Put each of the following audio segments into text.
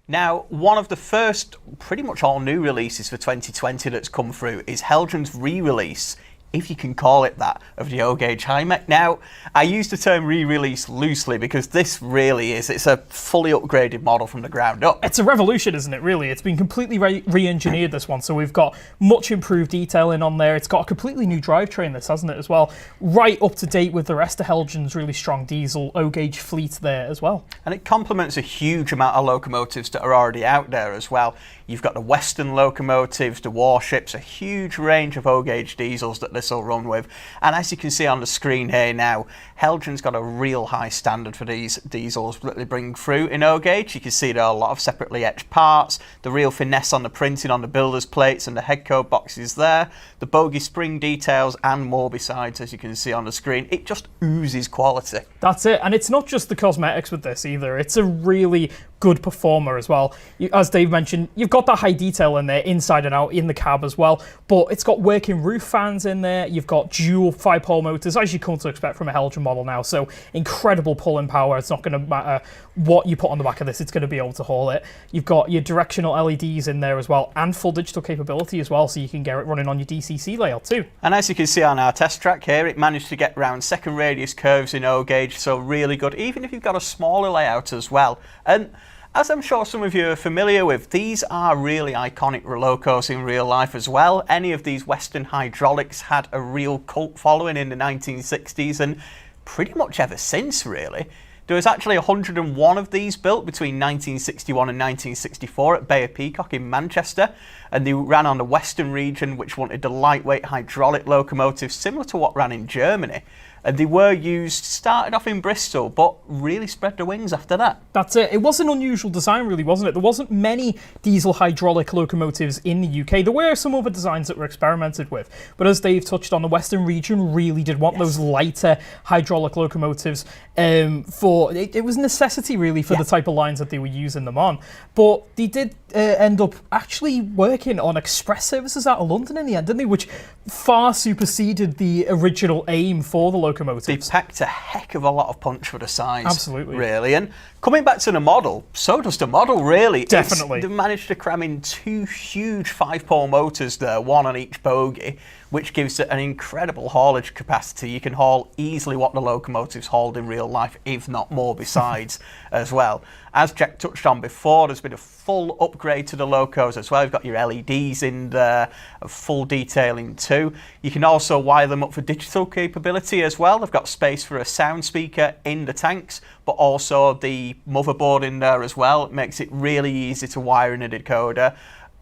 Now, one of the first pretty much all new releases for 2020 that's come through is Heljan's re-release, if you can call it that, of the O-Gauge Hymeks. Now, I use the term re-release loosely because this really is, it's a fully upgraded model from the ground up. It's a revolution, isn't it, really? It's been completely re-engineered, this one, so we've got much improved detailing on there. It's got a completely new drivetrain, this, hasn't it, as well? Right up to date with the rest of Heljan's really strong diesel O-Gauge fleet there as well. And it complements a huge amount of locomotives that are already out there as well. You've got the Western locomotives, the warships, a huge range of O-Gauge diesels that this will run with. And as you can see on the screen here now, Heljan's got a real high standard for these diesels that they bring through in O-Gauge. You can see there are a lot of separately etched parts, the real finesse on the printing on the builder's plates and the head code boxes there, the bogie spring details and more besides, as you can see on the screen. It just oozes quality. That's it, and it's not just the cosmetics with this either. It's a really good performer as well. As Dave mentioned, you've got that high detail in there, inside and out, in the cab as well, but it's got working roof fans in there. You've got dual 5-pole motors, as you come to expect from a Heljan model now, so incredible pulling power. It's not going to matter what you put on the back of this, it's going to be able to haul it. You've got your directional LEDs in there as well, and full digital capability as well, so you can get it running on your DCC layout too. And as you can see on our test track here, it managed to get around second radius curves in O-Gauge, so really good, even if you've got a smaller layout as well. And as I'm sure some of you are familiar with, these are really iconic locos in real life as well. Any of these Western hydraulics had a real cult following in the 1960s and pretty much ever since, really. There was actually 101 of these built between 1961 and 1964 at Bay of Peacock in Manchester, and they ran on the Western region, which wanted the lightweight hydraulic locomotives similar to what ran in Germany. And they were used, started off in Bristol, but really spread their wings after that. That's it. It was an unusual design, really, wasn't it? There wasn't many diesel hydraulic locomotives in the UK. There were some other designs that were experimented with. But as Dave touched on, the Western region really did want those lighter hydraulic locomotives. It was a necessity, really, for the type of lines that they were using them on. But they did end up actually working on express services out of London in the end, didn't they? Which far superseded the original aim for the locomotives. They packed a heck of a lot of punch for the size. Absolutely. Really. And coming back to the model, so does the model, really. Definitely. They managed to cram in 2 huge 5-pole motors there, one on each bogie, which gives it an incredible haulage capacity. You can haul easily what the locomotives hauled in real life, if not more besides as well. As Jack touched on before, there's been a full upgrade to the locos as well. You've got your LEDs in there, full detailing too. You can also wire them up for digital capability as well. They've got space for a sound speaker in the tanks, but also the motherboard in there as well. It makes it really easy to wire in a decoder.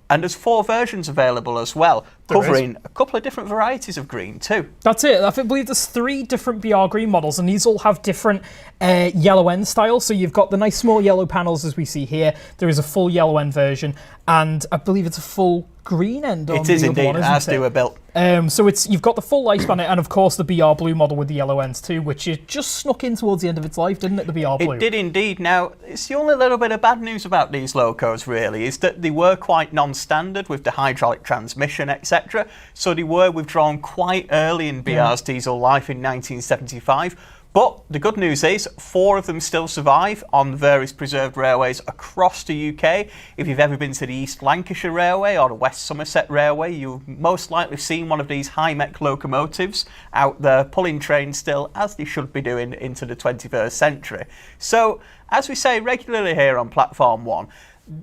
And there's 4 versions available as well, covering a couple of different varieties of green too. That's it. I believe there's 3 different BR green models, and these all have different yellow end styles. So you've got the nice small yellow panels as we see here. There is a full yellow end version, and I believe it's a full green end on it is the indeed, other one, as they were built. So you've got the full lifespan, and of course the BR Blue model with the yellow ends too, which it just snuck in towards the end of its life, didn't it, the BR Blue? It did indeed. Now, it's the only little bit of bad news about these locos, really, is that they were quite non-standard with the hydraulic transmission, etc. So they were withdrawn quite early in BR's diesel life in 1975. But the good news is 4 of them still survive on various preserved railways across the UK. If you've ever been to the East Lancashire Railway or the West Somerset Railway, you've most likely seen one of these Hymeks locomotives out there pulling trains still, as they should be doing into the 21st century. So, as we say regularly here on Platform 1,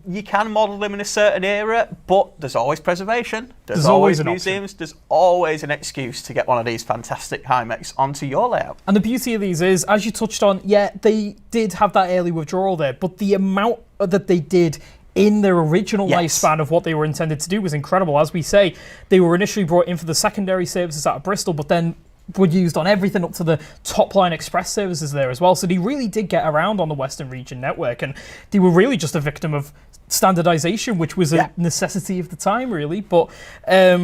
you can model them in a certain era, but there's always preservation. There's always museums. There's always an excuse to get one of these fantastic Hymeks onto your layout. And the beauty of these is, as you touched on, they did have that early withdrawal there, but the amount that they did in their original lifespan of what they were intended to do was incredible. As we say, they were initially brought in for the secondary services out of Bristol, but then were used on everything up to the top line express services there as well. So they really did get around on the Western region network, and they were really just a victim of standardization, which was a necessity of the time, really. But, as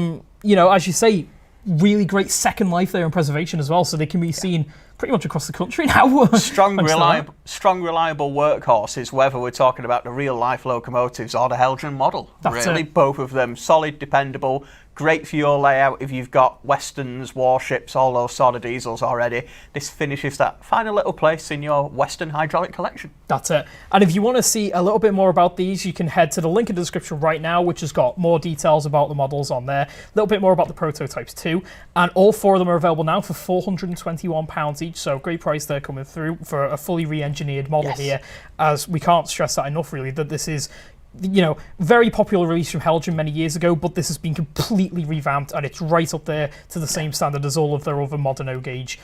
you say, really great second life there in preservation as well. So they can be seen pretty much across the country now. Strong, reliable workhorses, whether we're talking about the real life locomotives or the Heljan model. That's really, both of them solid, dependable, Great for your layout if you've got Westerns, warships, all those sort of diesels already. This finishes that final little place in your Western hydraulic collection. That's it. And if you want to see a little bit more about these, you can head to the link in the description right now, which has got more details about the models on there, a little bit more about the prototypes too. And all 4 of them are available now for £421 each, so great price there coming through for a fully re-engineered model here, as we can't stress that enough really, that this is, you know, very popular release from Heljan many years ago, but this has been completely revamped and it's right up there to the same standard as all of their other modern O-gauge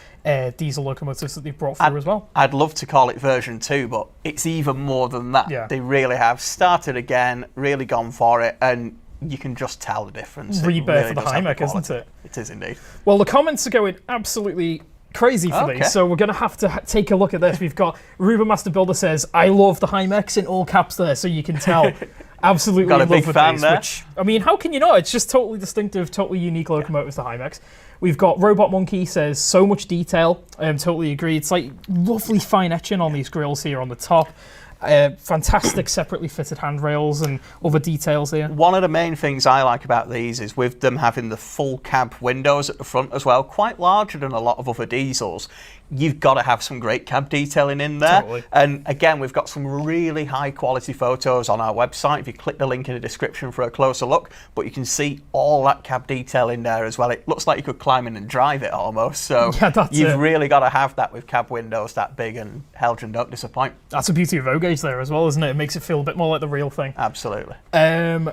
diesel locomotives that they've brought through as well. I'd love to call it version 2, but it's even more than that. Yeah. They really have started again, really gone for it, and you can just tell the difference. Rebirth of the Hymeks, isn't it? It is indeed. Well, the comments are going absolutely crazy for these, so we're going to have to take a look at this. We've got Ruben Master Builder says, I love the Hymeks, in all caps there, so you can tell. Absolutely got a in love big with fan these, there. which, I mean, how can you not? It's just totally distinctive, totally unique locomotives, the Hymeks. We've got Robot Monkey says, so much detail. Totally agree. It's like lovely fine etching on these grills here on the top. Fantastic separately fitted handrails and other details here. One of the main things I like about these is with them having the full cab windows at the front as well, quite larger than a lot of other diesels. You've got to have some great cab detailing in there. Totally. And again, we've got some really high quality photos on our website. If you click the link in the description for a closer look, but you can see all that cab detail in there as well. It looks like you could climb in and drive it almost. So you've really got to have that with cab windows that big, and Heljan don't disappoint. That's the beauty of O-gauge there as well, isn't it? It makes it feel a bit more like the real thing. Absolutely.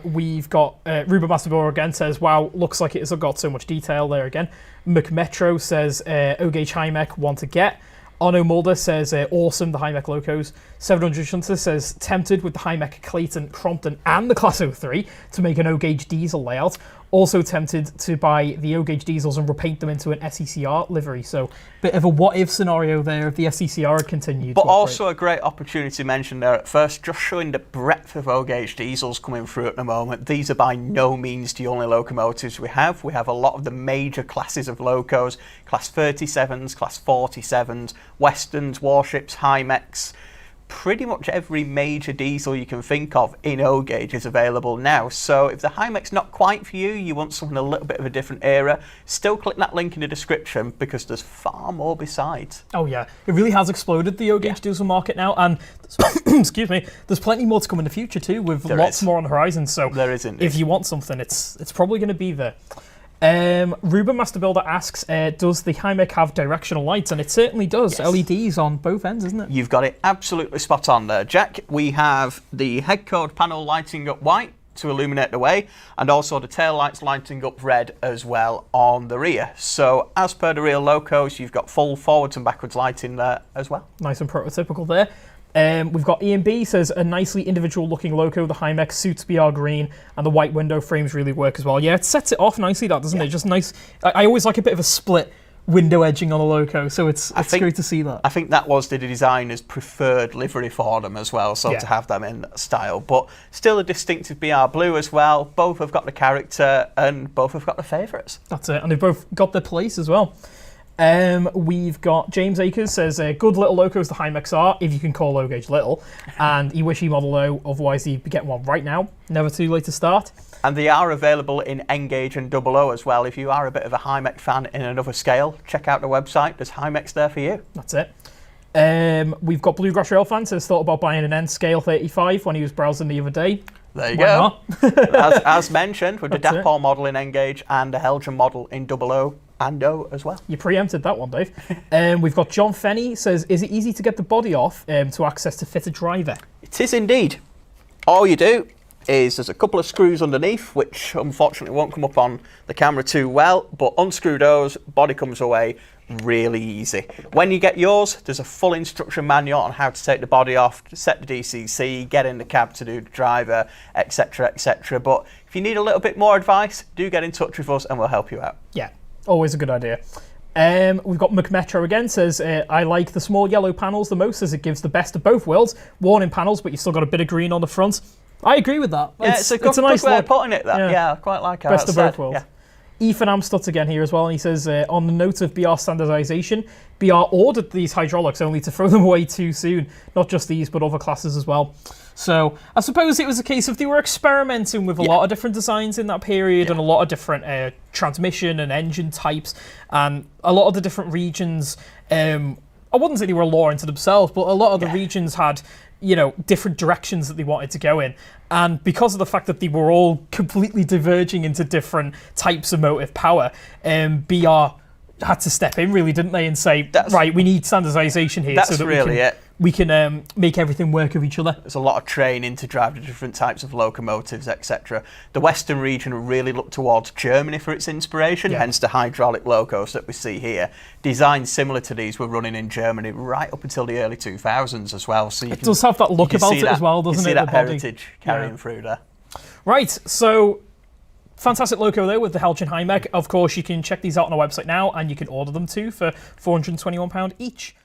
We've got Ruben Masterboer again says, wow, looks like it has got so much detail there again. McMetro says, O-gauge Hymek, want to get. Arno Mulder says, awesome, the Hymek locos. 700 Shunter says, tempted with the Hymek Clayton, Crompton and the Class 03 to make an O-gauge diesel layout. Also tempted to buy the O-gauge diesels and repaint them into an SECR livery. So bit of a what-if scenario there if the SECR had continued. But also a great opportunity to mention there at first, just showing the breadth of O-gauge diesels coming through at the moment. These are by no means the only locomotives we have. We have a lot of the major classes of locos, Class 37s, Class 47s, Westerns, warships, Hymeks. Pretty much every major diesel you can think of in O-gauge is available now. So if the Hymek's not quite for you, you want something a little bit of a different era, still click that link in the description because there's far more besides. Oh yeah, it really has exploded, the O-gauge diesel market now, and excuse me, there's plenty more to come in the future too, with lots more on the horizon. So there is indeed. If you want something, it's probably going to be there. Ruben Master Builder asks, does the Hymek have directional lights? And it certainly does. Yes. LEDs on both ends, isn't it? You've got it absolutely spot on there, Jack. We have the head code panel lighting up white to illuminate the way, and also the tail lights lighting up red as well on the rear. So as per the real locos, you've got full forwards and backwards lighting there as well. Nice and prototypical there. We've got Ian B says, a nicely individual looking loco. The Hymeks suits BR green and the white window frames really work as well. Yeah, it sets it off nicely, that, doesn't it? Just nice. I always like a bit of a split window edging on a loco, so it's great to see that. I think that was the designer's preferred livery for them as well, so to have them in that style. But still a distinctive BR blue as well. Both have got the character and both have got the favourites. That's it, and they've both got their place as well. We've got James Akers says, good little locos the Hymeks are, if you can call O-gauge little, and he wish he model though, otherwise he'd be getting one right now. Never too late to start. And they are available in N-gauge and Double O as well. If you are a bit of a Hymek fan in another scale, check out the website. There's Hymeks there for you. That's it. We've got Bluegrass Railfan says, thought about buying an N-scale 35 when he was browsing the other day. There you go. as mentioned, with the Dapol model in N-gauge and the Heljan model in Double O and O as well. You preempted that one, Dave. We've got John Fenney says, is it easy to get the body off to access to fit a driver? It is indeed. All you do is there's a couple of screws underneath, which unfortunately won't come up on the camera too well, but unscrew those, body comes away, really easy. When you get yours, there's a full instruction manual on how to take the body off, set the DCC, get in the cab to do the driver, etc, etc. But if you need a little bit more advice, do get in touch with us and we'll help you out. Yeah, always a good idea. We've got McMetro again, says, I like the small yellow panels the most as it gives the best of both worlds. Warning panels, but you've still got a bit of green on the front. I agree with that. Yeah, it's a nice way of putting it. Yeah, I quite like how best of both worlds. Ethan Amstutz again here as well, and he says, on the note of BR standardization, BR ordered these hydraulics only to throw them away too soon. Not just these, but other classes as well. So I suppose it was a case of they were experimenting with a lot of different designs in that period and a lot of different transmission and engine types, and a lot of the different regions, I wouldn't say they were a law into themselves, but a lot of the regions had, you know, different directions that they wanted to go in. And because of the fact that they were all completely diverging into different types of motive power, BR had to step in, really, didn't they, and say, right, we need standardization here so that we can make everything work with each other. There's a lot of training to drive the different types of locomotives, etc. The Western region really looked towards Germany for its inspiration, hence the hydraulic locos that we see here. Designs similar to these were running in Germany right up until the early 2000s as well. So it does have that look about it as well, doesn't it? You see that heritage carrying through there. Right, so fantastic loco there with the Heljan Hymeks. Of course, you can check these out on our website now, and you can order them too for £421 each.